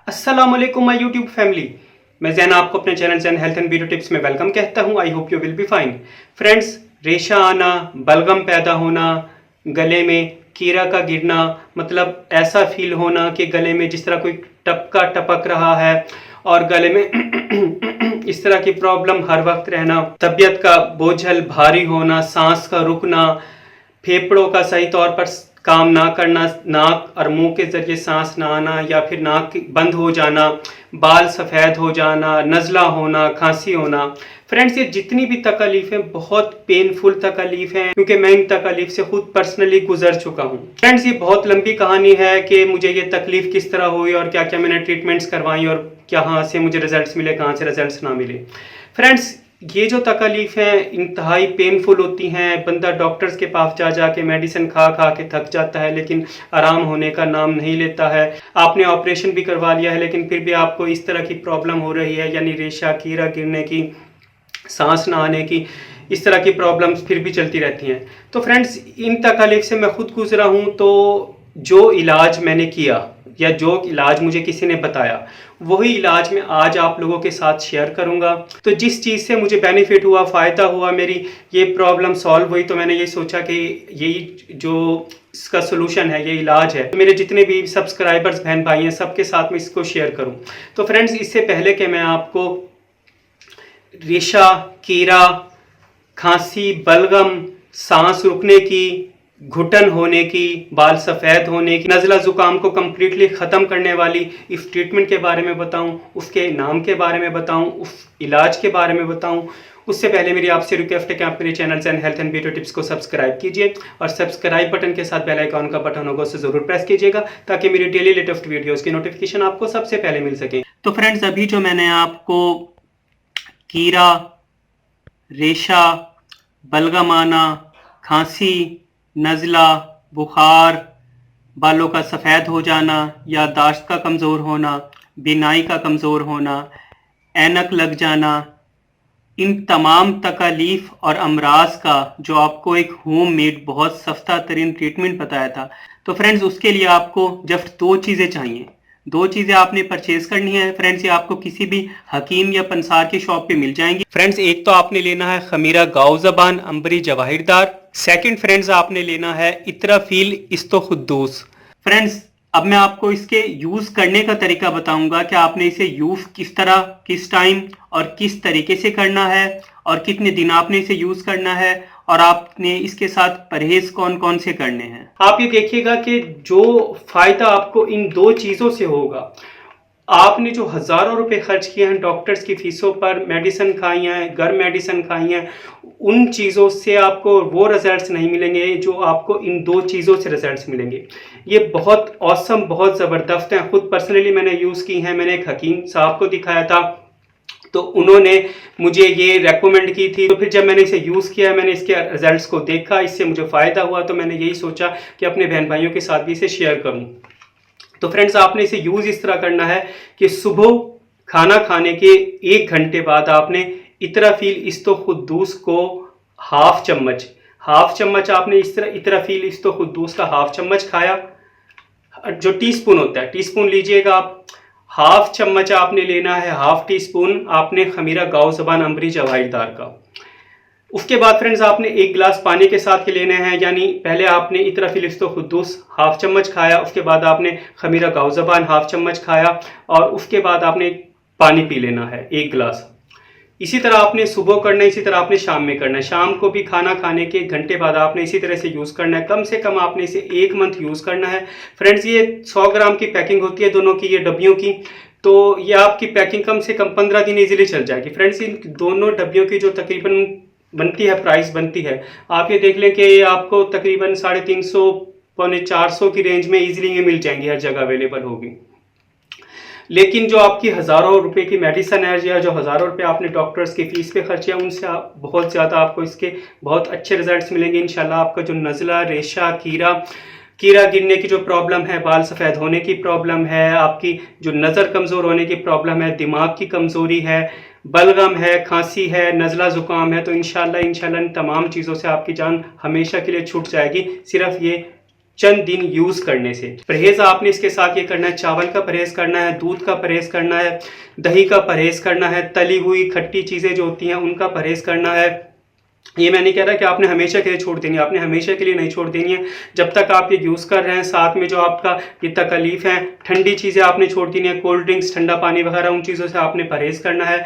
अस्सलाम वालेकुम my YouTube family. मैं जैन आपको अपने channel Jain health and beauty tips में वेलकम कहता हूं। I hope you will be fine. Friends, रेशा आना, बलगम पैदा होना, गले में कीड़ा का गिरना, मतलब ऐसा फील होना कि गले में जिस तरह कोई टपका टपक रहा है और गले में इस तरह की प्रॉब्लम हर वक्त रहना, तबीयत का बोझल भारी होना, सांस का रुकना, फेफड़ों का सही तौर पर काम ना करना, नाक और मुंह के जरिए सांस ना आना या फिर नाक बंद हो जाना, बाल सफ़ेद हो जाना, नज़ला होना, खांसी होना। फ्रेंड्स, ये जितनी भी तकलीफ़ें बहुत पेनफुल तकलीफ़ हैं, क्योंकि मैं इन तकलीफ़ से खुद पर्सनली गुजर चुका हूँ। फ्रेंड्स, ये बहुत लंबी कहानी है कि मुझे ये तकलीफ़ किस तरह हुई और क्या क्या मैंने ट्रीटमेंट्स करवाई और कहाँ से मुझे रिजल्ट्स मिले, कहाँ से रिजल्ट्स ना मिले। फ्रेंड्स, ये जो तकलीफ़ हैं इंतहाई पेनफुल होती हैं। बंदा डॉक्टर्स के पास जा जा के मेडिसिन खा खा के थक जाता है, लेकिन आराम होने का नाम नहीं लेता है। आपने ऑपरेशन भी करवा लिया है, लेकिन फिर भी आपको इस तरह की प्रॉब्लम हो रही है, यानी रेशा, कीड़ा गिरने की, सांस ना आने की, इस तरह की प्रॉब्लम्स फिर भी चलती रहती हैं। तो फ्रेंड्स, इन तकलीफ से मैं खुद गुजरा हूँ। तो जो इलाज मैंने किया या जो इलाज मुझे किसी ने बताया, वही इलाज मैं आज आप लोगों के साथ शेयर करूंगा। तो जिस चीज़ से मुझे बेनिफिट हुआ, फ़ायदा हुआ, मेरी ये प्रॉब्लम सॉल्व हुई, तो मैंने ये सोचा कि यही जो इसका सोल्यूशन है, ये इलाज है, तो मेरे जितने भी सब्सक्राइबर्स बहन भाई हैं सबके साथ में इसको शेयर करूं। तो फ्रेंड्स, इससे पहले कि मैं आपको रेशा, कीड़ा, खांसी, बलगम, सांस रुकने की, घुटन होने की, बाल सफ़ेद होने की, नज़ला ज़ुकाम को कम्प्लीटली ख़त्म करने वाली इस ट्रीटमेंट के बारे में बताऊं, उसके नाम के बारे में बताऊं, उस इलाज के बारे में बताऊं, उससे पहले मेरी आपसे रिक्वेस्ट है कि आप मेरे channel and health and beauty tips को सब्सक्राइब कीजिए और सब्सक्राइब बटन के साथ बेल आइकॉन का बटन होगा, उसे ज़रूर प्रेस कीजिएगा ताकि मेरी डेली लेटेस्ट वीडियोज़ की नोटिफिकेशन आपको सबसे पहले मिल सके। तो फ्रेंड्स, अभी जो मैंने आपको कीड़ा, रेशा, बलगम आना, खांसी, नज़ला, बुखार, बालों का सफ़ेद हो जाना, याददाश्त का कमज़ोर होना, बीनाई का कमज़ोर होना, ऐनक लग जाना, इन तमाम तकालीफ और अमराज का जो आपको एक होम मेड बहुत सस्ता तरीन ट्रीटमेंट बताया था। तो फ्रेंड्स, उसके लिए आपको जस्ट दो चीज़ें चाहिए। दो चीज़ें आपने परचेज करनी है फ्रेंड्स। ये आपको किसी भी हकीम या पंसार की शॉप पे मिल जाएंगी। फ्रेंड्स, एक तो आपने लेना है खमीरा गाव ज़बान अंबरी जवाहिरदार। सेकंड फ्रेंड्स, आपने लेना है इतराफील इस्तो खुद्दूस। फ्रेंड्स, अब मैं आपको इसके यूज़ करने का तरीका बताऊंगा कि आपने इसे यूज़ किस तरह, किस टाइम और किस तरीके से करना है और कितने दिन आपने इसे यूज़ करना है और आपने इसके साथ परहेज कौन कौन से करने हैं। आप ये देखिएगा कि जो फ़ायदा आपको इन दो चीज़ों से होगा, आपने जो हज़ारों रुपए खर्च किए हैं डॉक्टर्स की फीसों पर, मेडिसिन खाई हैं, घर मेडिसिन खाई हैं, उन चीज़ों से आपको वो रिजल्ट्स नहीं मिलेंगे जो आपको इन दो चीज़ों से रिजल्ट्स मिलेंगे। ये बहुत ऑसम, बहुत ज़बरदस्त हैं। खुद पर्सनली मैंने यूज़ की हैं। मैंने एक हकीम साहब को दिखाया था, तो उन्होंने मुझे ये रेकमेंड की थी। तो फिर जब मैंने इसे यूज़ किया, मैंने इसके रिजल्ट्स को देखा, इससे मुझे फ़ायदा हुआ, तो मैंने यही सोचा कि अपने बहन भाइयों के साथ भी इसे शेयर करूँ। तो फ्रेंड्स, आपने इसे यूज़ इस तरह करना है कि सुबह खाना खाने के 1 घंटे बाद आपने इतराफील इस्तो खुद्दूस को हाफ चम्मच आपने इस तरह इतराफील इस्तो खुद्दूस का हाफ चम्मच खाया। जो टीस्पून होता है, टीस्पून लीजिएगा आप। हाफ चम्मच आपने लेना है, हाफ टी स्पून आपने खमीरा गाव ज़बान अंबरी जवाहिरदार का। उसके बाद फ्रेंड्स, आपने 1 गिलास पानी के साथ के लेने हैं, यानी पहले आपने इतराफील इस्तो खुद्दूस हाफ चम्मच खाया, उसके बाद आपने खमीरा गाव ज़बान हाफ चम्मच खाया और उसके बाद आपने पानी पी लेना है 1 गिलास। इसी तरह आपने सुबह करना है, इसी तरह आपने शाम में करना है। शाम को भी खाना खाने के 1 घंटे बाद आपने इसी तरह से यूज़ करना है। कम से कम आपने इसे 1 मंथ यूज़ करना है। फ्रेंड्स, ये 100 ग्राम की पैकिंग होती है दोनों की, ये डब्बियों की। तो ये आपकी पैकिंग कम से कम 15 दिन इजीली चल जाएगी। फ्रेंड्स, इन दोनों डब्बियों की जो तकरीबन बनती है, प्राइस बनती है, आप ये देख लें कि ये आपको तकरीबन 350 पौने 400 की रेंज में इजीली ये मिल जाएंगी, हर जगह अवेलेबल होगी। लेकिन जो आपकी हज़ारों रुपए की मेडिसिन है या जो हज़ारों रुपए आपने डॉक्टर्स की फ़ीस पे खर्चे हैं, उनसे आप बहुत ज़्यादा आपको इसके बहुत अच्छे रिजल्ट्स मिलेंगे इंशाल्लाह। आपका जो नज़ला, रेशा, कीड़ा गिरने की जो प्रॉब्लम है, बाल सफ़ेद होने की प्रॉब्लम है, आपकी जो नज़र कमज़ोर होने की प्रॉब्लम है, दिमाग की कमज़ोरी है, बलगम है, खांसी है, नज़ला ज़ुकाम है, तो इंशाल्लाह इन तमाम चीज़ों से आपकी जान हमेशा के लिए छूट जाएगी। सिर्फ ये चंद दिन यूज करने से। परहेज आपने इसके साथ ये करना है, चावल का परहेज करना है, दूध का परहेज करना है, दही का परहेज करना है, तली हुई खट्टी चीजें जो होती हैं उनका परहेज करना है। ये मैं नहीं कह रहा कि आपने हमेशा के लिए छोड़ देनी है, आपने हमेशा के लिए नहीं छोड़ देनी है। जब तक आप ये यूज़ कर रहे हैं, साथ में जो आपका ये तकलीफ है, ठंडी चीज़ें आपने छोड़ देनी है, कोल्ड ड्रिंक्स, ठंडा पानी वगैरह, उन चीज़ों से आपने परहेज़ करना है।